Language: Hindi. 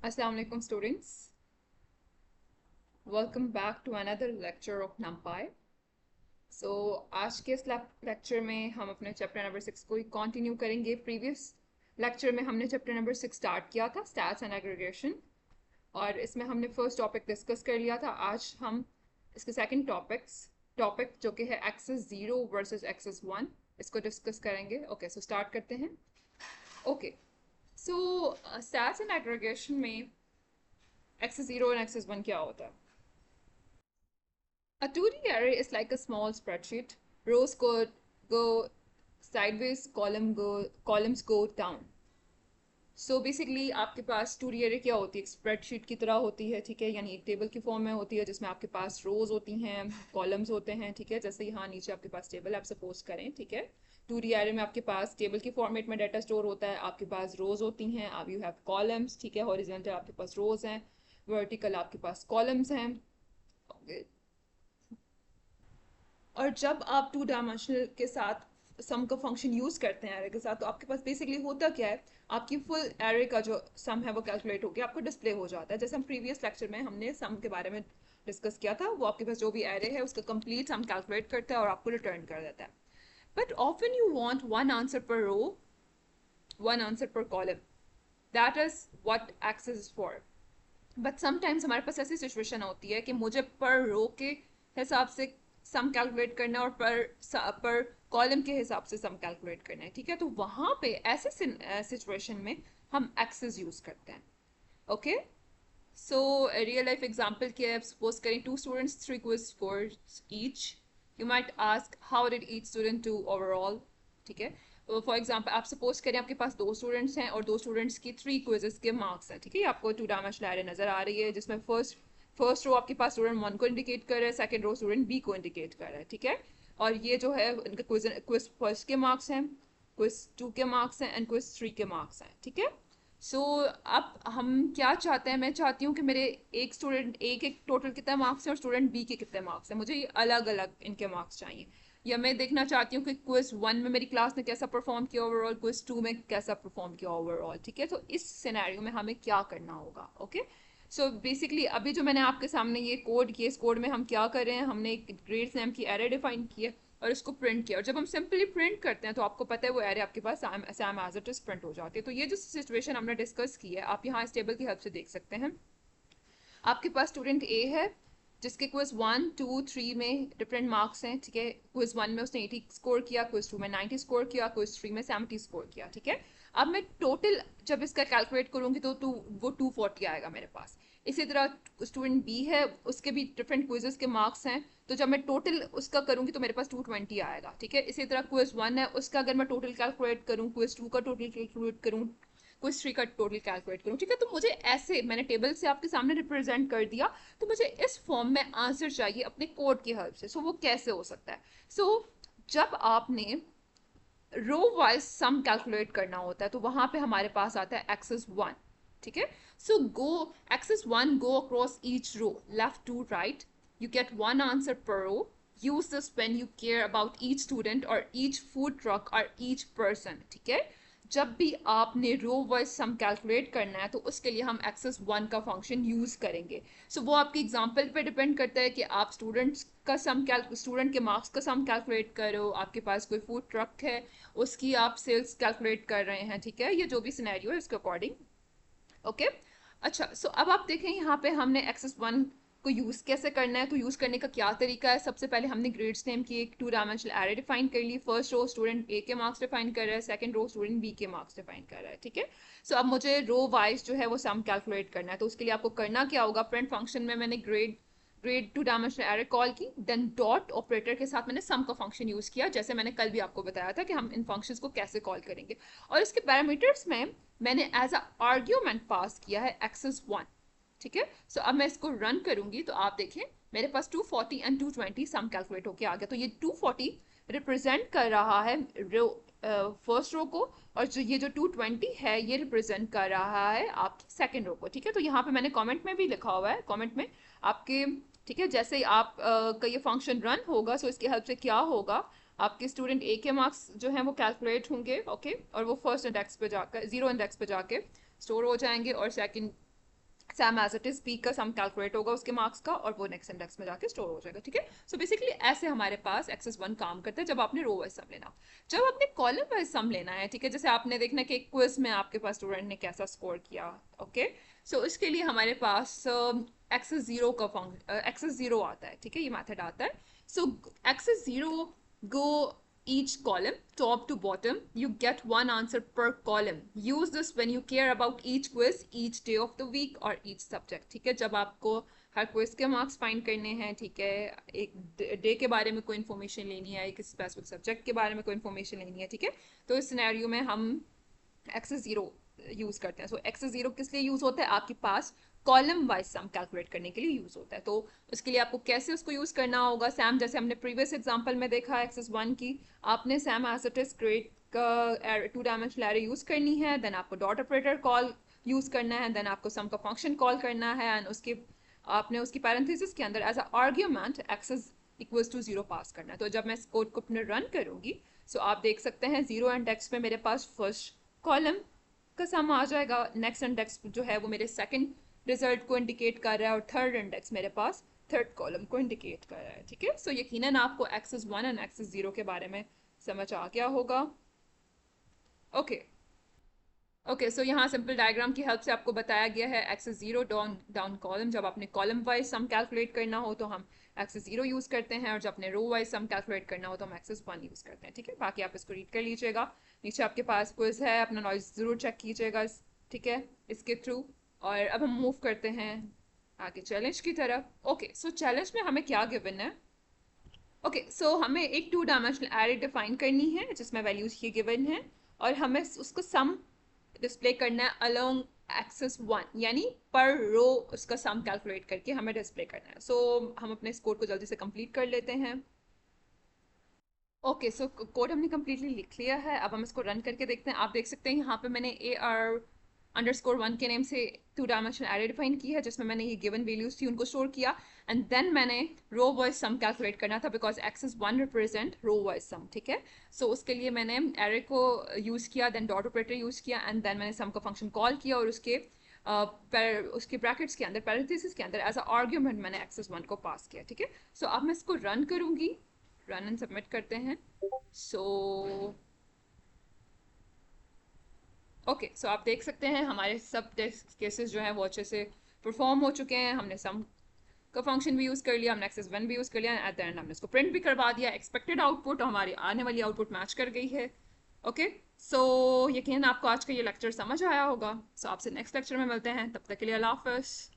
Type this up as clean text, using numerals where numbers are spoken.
Assalamu alaikum students. Welcome back to another lecture of NumPy. So आज के इस लेक्चर में हम अपने चैप्टर नंबर 6 को कंटिन्यू करेंगे. प्रीवियस लेक्चर में हमने चैप्टर नंबर 6 स्टार्ट किया था, स्टैट्स एंड एग्रीगेशन, और इसमें हमने फर्स्ट टॉपिक डिस्कस कर लिया था. आज हम इसके सेकंड टॉपिक जो कि है एक्सेस 0 वर्सेस एक्सेस 1, इसको डिस्कस करेंगे. ओके, सो स्टार्ट करते हैं. Okay, so stats and aggregation में एक्सेस 0 और एक्सेस 1 क्या होता है? A 2D array is like a small spreadsheet. Rows go sideways, columns go down. So basically आपके पास 2D array क्या होती है? एक स्प्रेडशीट की तरह होती है, ठीक है, यानी एक टेबल की फॉर्म में होती है जिसमें आपके पास रोज होती हैं, कॉलम्स होते हैं, ठीक है. जैसे यहाँ नीचे आपके पास टेबल आप सपोज करें, ठीक है. 2D array में आपके पास टेबल की फॉर्मेट में डाटा स्टोर होता है, आपके पास रोज होती हैं, आप यू हैव कॉलम्स, ठीक है. हॉरिजॉन्टल आपके पास रोज हैं, वर्टिकल आपके पास कॉलम्स हैं. और जब आप टू डायमेंशनल के साथ सम का फंक्शन यूज करते हैं एरे के साथ, तो आपके पास बेसिकली होता क्या है, आपकी फुल एरे का जो सम है वो कैलकुलेट होकर आपको डिस्प्ले हो जाता है. जैसे हम प्रीवियस लेक्चर में हमने सम के बारे में डिस्कस किया था, वो आपके पास जो भी एरे है उसका कंप्लीट सम कैलकुलेट करता है और आपको रिटर्न कर देता है. But often you want one answer per row, one answer per column. That is what axis is for. But sometimes हमारे पास ऐसी सिचुएशन होती है कि मुझे पर रो के हिसाब से सम कैलकुलेट करना है और पर कॉलम के हिसाब से सम कैलकुलेट करना है, ठीक है. तो वहां पे ऐसे सिचुएशन में हम एक्सेस यूज करते हैं. Okay, so real life example क्या है? सपोज करें 2 students 3 quiz scores each. You might ask how did each student do overall, ठीक है. फॉर एग्जाम्पल आप सपोज करें आपके पास 2 स्टूडेंट्स हैं और 2 स्टूडेंट्स की 3 क्विजेस के मार्क्स हैं, ठीक है. आपको 2 डायमेंशनल एरे नजर आ रही है जिसमें फर्स्ट रो आपके पास स्टूडेंट 1 को इंडिकेट कर रहा है, सेकंड रो स्टूडेंट बी को इंडिकेट कर रहा है, ठीक है. और ये जो है इनका क्विज फर्स्ट के मार्क्स हैं, क्विज 2 के मार्क्स हैं एंड क्विज 3 के मार्क्स हैं, ठीक है. सो अब हम क्या चाहते हैं, मैं चाहती हूँ कि मेरे एक स्टूडेंट ए के टोटल कितने मार्क्स हैं और स्टूडेंट बी के कितने मार्क्स हैं, मुझे ये अलग अलग इनके मार्क्स चाहिए. या मैं देखना चाहती हूँ कि क्विज 1 में मेरी क्लास ने कैसा परफॉर्म किया ओवरऑल, क्विज 2 में कैसा परफॉर्म किया ओवरऑल, ठीक है. तो इस सिनेरियो में हमें क्या करना होगा? ओके, सो बेसिकली अभी जो मैंने आपके सामने ये कोड किया, इस कोड में हम क्या कर रहे हैं, हमने एक ग्रेड्स नेम की एरे डिफाइन की है और इसको प्रिंट किया. और जब हम सिंपली प्रिंट करते हैं तो आपको पता है वो एरे आपके पास same as it is print हो जाती है. तो ये जो सिचुएशन हमने डिस्कस की है आप यहाँ इस टेबल की हेल्प से देख सकते हैं. आपके पास स्टूडेंट ए है जिसके क्विज 1 2 3 में डिफरेंट मार्क्स हैं, ठीक है. क्विज 1 में उसने 80 स्कोर किया, क्विज 2 में 90 स्कोर किया, क्विज 3 में 70 स्कोर किया, ठीक है. अब मैं टोटल जब इसका कैलकुलेट करूंगी तो वो 240 आएगा मेरे पास. इसी तरह स्टूडेंट बी है, उसके भी डिफरेंट क्विजेस के मार्क्स हैं, तो जब मैं टोटल उसका करूंगी तो मेरे पास 220 आएगा, ठीक है. इसी तरह क्विज 1 है, उसका अगर मैं टोटल कैलकुलेट करूँ, क्विज 2 का टोटल कैलकुलेट करूँ, क्विज 3 का टोटल कैलकुलेट करूँ, ठीक है. तो मुझे ऐसे मैंने टेबल से आपके सामने रिप्रेजेंट कर दिया, तो मुझे इस फॉर्म में आंसर चाहिए अपने कोड की हेल्प से. सो वो कैसे हो सकता है? सो जब आपने रो वाइज सम कैलकुलेट करना होता है तो वहां पे हमारे पास आता है एक्सेस 1, ठीक है. So go axis 1 go across each row left to right, you get one answer per row. Use this when you care about each student or each food truck or each person, ठीक है. जब भी आपने रो वाइज सम कैलकुलेट करना है तो उसके लिए हम एक्सेस 1 का फंक्शन यूज करेंगे. सो वो आपकी एग्जांपल पे डिपेंड करता है कि आप स्टूडेंट के मार्क्स का सम कैलकुलेट करो, आपके पास कोई फूड ट्रक है उसकी आप सेल्स कैलकुलेट कर रहे हैं, ठीक है. ये जो भी सिनेरियो है उसके अकॉर्डिंग. ओके, अच्छा. सो अब आप देखें यहाँ पे हमने एक्सेस 1 को यूज कैसे करना है. तो यूज करने का क्या तरीका है? सबसे पहले हमने ग्रेड्स नेम की एक 2 डायमेंशनल एरे डिफाइन कर ली. फर्स्ट रो स्टूडेंट ए के मार्क्स डिफाइन कर रहा है, सेकंड रो स्टूडेंट बी के मार्क्स डिफाइन कर रहा है, ठीक है. सो अब मुझे रो वाइज जो है वो सम कैलकुलेट करना है. तो उसके लिए आपको करना क्या होगा, प्रिंट फंक्शन में मैंने ग्रेड 2 डायमेंशनल एरे कॉल की, देन डॉट ऑपरेटर के साथ मैंने सम का फंक्शन यूज किया, जैसे मैंने कल भी आपको बताया था कि हम इन फंक्शंस को कैसे कॉल करेंगे. और इसके पैरामीटर्स में मैंने एज अ आर्ग्यूमेंट पास किया है एक्सेस 1, ठीक है. सो अब मैं इसको रन करूंगी तो आप देखें मेरे पास 240 एंड 220 सम कैलकुलेट होके आ गया. तो ये 240 रिप्रेजेंट कर रहा है रो फर्स्ट रो को, और जो ये जो 220 है ये रिप्रेजेंट कर रहा है आपकी सेकंड रो को, ठीक है. तो यहाँ पे मैंने कमेंट में भी लिखा हुआ है, कमेंट में आपके, ठीक है. जैसे ही आप का ये फंक्शन रन होगा सो इसकी हेल्प से क्या होगा, आपके स्टूडेंट ए के मार्क्स जो हैं वो कैलकुलेट होंगे, ओके. और वो फर्स्ट इंडेक्स पे जाकर जीरो इंडेक्स पे जाके स्टोर हो जाएंगे और second same as it is B का सम कैलकुलेट होगा उसके मार्क्स का और वो नेक्स्ट इंडेक्स में जाके स्टोर हो जाएगा, ठीक है। सो बेसिकली ऐसे हमारे पास एक्सेस वन काम करता है जब आपने रो वाइज सम लेना। जब आपने कॉलम वाइज सम लेना है, ठीक है, जैसे आपने देखना कि एक क्विज में आपके पास स्टूडेंट ने कैसा स्कोर किया, ओके, सो इसके लिए हमारे पास एक्सेस जीरो का एक्सेस जीरो आता है, ठीक है, ये मैथड आता है। So axis zero go each column top to bottom, you get one answer per column. Use this when you care about each quiz, each day of the week or each subject, ठीक है। जब आपको हर क्विज के मार्क्स फाइंड करने हैं, ठीक है, एक डे के बारे में कोई इन्फॉर्मेशन लेनी है, एक स्पेसिफिक सब्जेक्ट के बारे में कोई इन्फॉर्मेशन लेनी है, ठीक है, तो इस सिनेरियो में हम एक्सेस जीरो यूज करते हैं। सो एक्सेस जीरो किस लिए यूज होता है, आपके पास कॉलम वाइज सम कैलकुलेट करने के लिए यूज होता है। तो उसके लिए आपको कैसे उसको यूज करना होगा, सैम जैसे हमने प्रीवियस एग्जांपल में देखा एक्सेस वन की, आपने same as it is create का टू डायमेंशनल एरे यूज करनी है, देन आपको डॉट ऑपरेटर कॉल यूज करना है, देन आपको सम का फंक्शन कॉल करना है, एंड उसके आपने उसकी पैरेंथेसिस के अंदर as a argument axis equals to zero pass करना है। तो जब मैं इस कोड को अपने रन करूंगी, सो आप देख सकते हैं जीरो इंडेक्स में मेरे पास फर्स्ट कॉलम का सम आ जाएगा, नेक्स्ट इंडेक्स जो है वो मेरे सेकंड रिजल्ट को इंडिकेट कर रहा है, और थर्ड इंडेक्स मेरे पास थर्ड कॉलम को इंडिकेट कर रहा है, ठीक है। सो यकीनन आपको axis one and axis zero के बारे में समझ आ गया होगा। ओके ओके, सो यहाँ सिंपल डायग्राम की हेल्प से आपको बताया गया है axis zero down down column. जब आपने कॉलम वाइज सम कैलकुलेट करना हो तो हम एक्सेस जीरो यूज करते हैं, और जब अपने रो वाइज सम कैलकुलेट करना हो तो हम एक्सेस वन यूज करते हैं, ठीक है। बाकी आप इसको रीड कर लीजिएगा, नीचे आपके पास क्विज है, अपना नॉलेज जरूर चेक कीजिएगा, ठीक है, इसके थ्रू। और अब हम मूव करते हैं आगे चैलेंज की तरफ। ओके, सो चैलेंज में हमें क्या गिवन है, ओके, सो हमें एक टू डायमेंशनल एरे डिफाइन करनी है जिसमें वैल्यूज ये गिवन है, और हमें उसको सम डिस्प्ले करना है अलोंग एक्सेस वन, यानी पर रो उसका सम कैलकुलेट करके हमें डिस्प्ले करना है। सो हम अपने इस कोड को जल्दी से कंप्लीट कर लेते हैं। ओके, सो कोड हमने कम्प्लीटली लिख लिया है, अब हम इसको रन करके देखते हैं। आप देख सकते हैं यहाँ पे मैंने AR_1 के नेम से टू डायमेंशनल एरे डिफाइन की है, जिसमें मैंने ये गिवन वैल्यूज थी उनको स्टोर किया, एंड देन मैंने रो वाइज सम कैलकुलेट करना था because axis one represent row wise sum, ठीक है। सो उसके लिए मैंने एरे को यूज किया, देन डॉट ऑपरेटर यूज किया, एंड देन मैंने सम का फंक्शन कॉल किया, और उसके ब्रैकेट्स के अंदर, पैरेंथेसिस के अंदर एज अ आर्ग्यूमेंट मैंने एक्सेस वन को पास किया, ठीक है। सो अब मैं इसको रन करूंगी, रन एंड सबमिट करते हैं। सो ओके, सो आप देख सकते हैं हमारे सब टेस्ट केसेस जो हैं वो अच्छे से परफॉर्म हो चुके हैं। हमने सम का फंक्शन भी यूज़ कर लिया, हमने एक्सेस वन भी यूज़ कर लिया, एट द एंड हमने इसको प्रिंट भी करवा दिया। एक्सपेक्टेड आउटपुट हमारी आने वाली आउटपुट मैच कर गई है। ओके, सो यकीन आपको आज का ये लेक्चर समझ आया होगा। सो आपसे नेक्स्ट लेक्चर में मिलते हैं, तब तक के लिए अल्लाह हाफ़िज़।